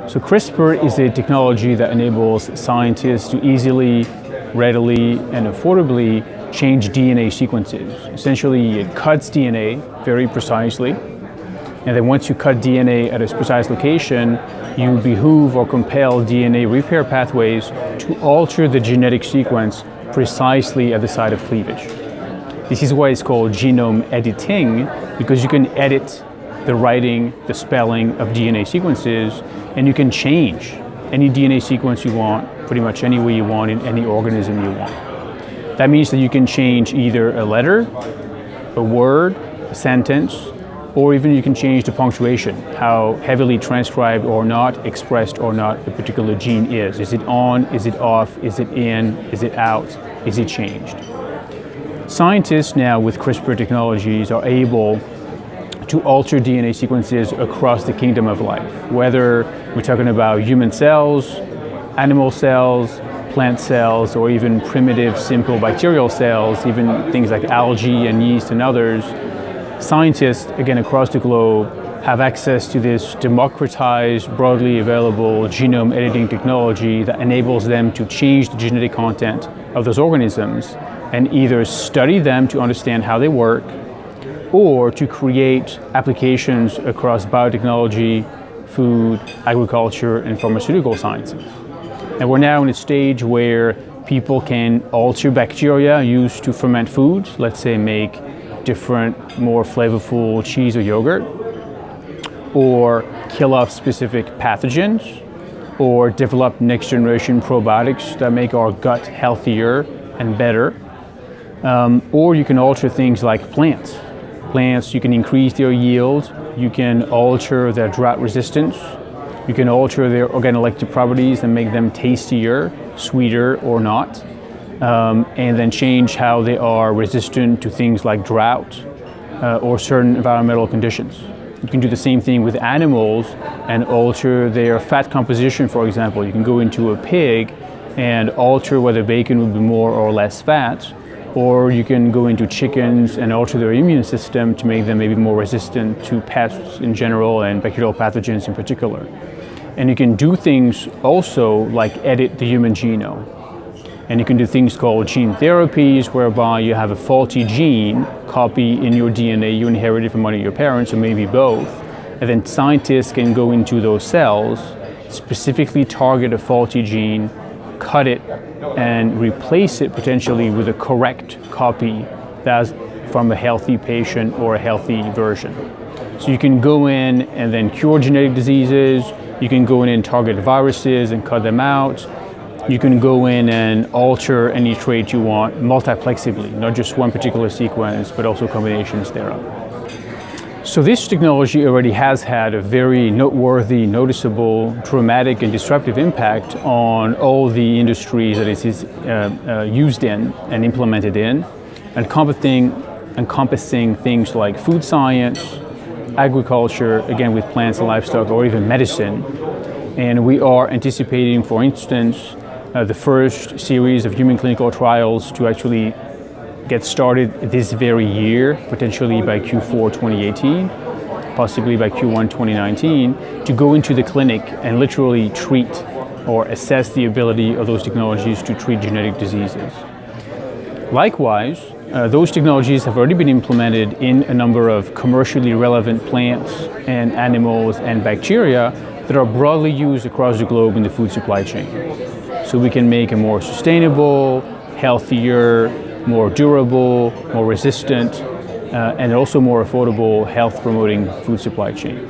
So CRISPR is a technology that enables scientists to easily, readily, and affordably change DNA sequences. Essentially, it cuts DNA very precisely, and then once you cut DNA at a precise location, you behoove or compel DNA repair pathways to alter the genetic sequence precisely at the site of cleavage. This is why it's called genome editing, because you can edit the writing, the spelling of DNA sequences, and you can change any DNA sequence you want, pretty much any way you want in any organism you want. That means that you can change either a letter, a word, a sentence, or even you can change the punctuation, how heavily transcribed or not, expressed or not a particular gene is. Is it on, is it off, is it in, is it out, is it changed? Scientists now with CRISPR technologies are able to alter DNA sequences across the kingdom of life, whether we're talking about human cells, animal cells, plant cells, or even primitive, simple bacterial cells, even things like algae and yeast and others. Scientists, again, across the globe have access to this democratized, broadly available genome editing technology that enables them to change the genetic content of those organisms and either study them to understand how they work, or to create applications across biotechnology, food, agriculture, and pharmaceutical sciences. And we're now in a stage where people can alter bacteria used to ferment foods, let's say make different, more flavorful cheese or yogurt, or kill off specific pathogens, or develop next generation probiotics that make our gut healthier and better. Or you can alter things like plants. Plants, you can increase their yield, you can alter their drought resistance, you can alter their organoleptic properties and make them tastier, sweeter, or not, and then change how they are resistant to things like drought or certain environmental conditions. You can do the same thing with animals and alter their fat composition, for example. You can go into a pig and alter whether bacon would be more or less fat, or you can go into chickens and alter their immune system to make them maybe more resistant to pests in general and bacterial pathogens in particular. And you can do things also like edit the human genome. And you can do things called gene therapies, whereby you have a faulty gene copy in your DNA you inherited from one of your parents, or maybe both. And then scientists can go into those cells, specifically target a faulty gene, cut it, and replace it potentially with a correct copy that's from a healthy patient or a healthy version. So you can go in and then cure genetic diseases, you can go in and target viruses and cut them out, you can go in and alter any trait you want multiplexibly, not just one particular sequence, but also combinations thereof. So this technology already has had a very noteworthy, noticeable, dramatic, and disruptive impact on all the industries that it is used in and implemented in, encompassing things like food science, agriculture, again with plants and livestock, or even medicine. And we are anticipating, for instance, the first series of human clinical trials to actually get started this very year, potentially by Q4 2018, possibly by Q1 2019, to go into the clinic and literally treat or assess the ability of those technologies to treat genetic diseases. Likewise, those technologies have already been implemented in a number of commercially relevant plants and animals and bacteria that are broadly used across the globe in the food supply chain. So we can make a more sustainable, healthier, more durable, more resistant, and also more affordable health-promoting food supply chain.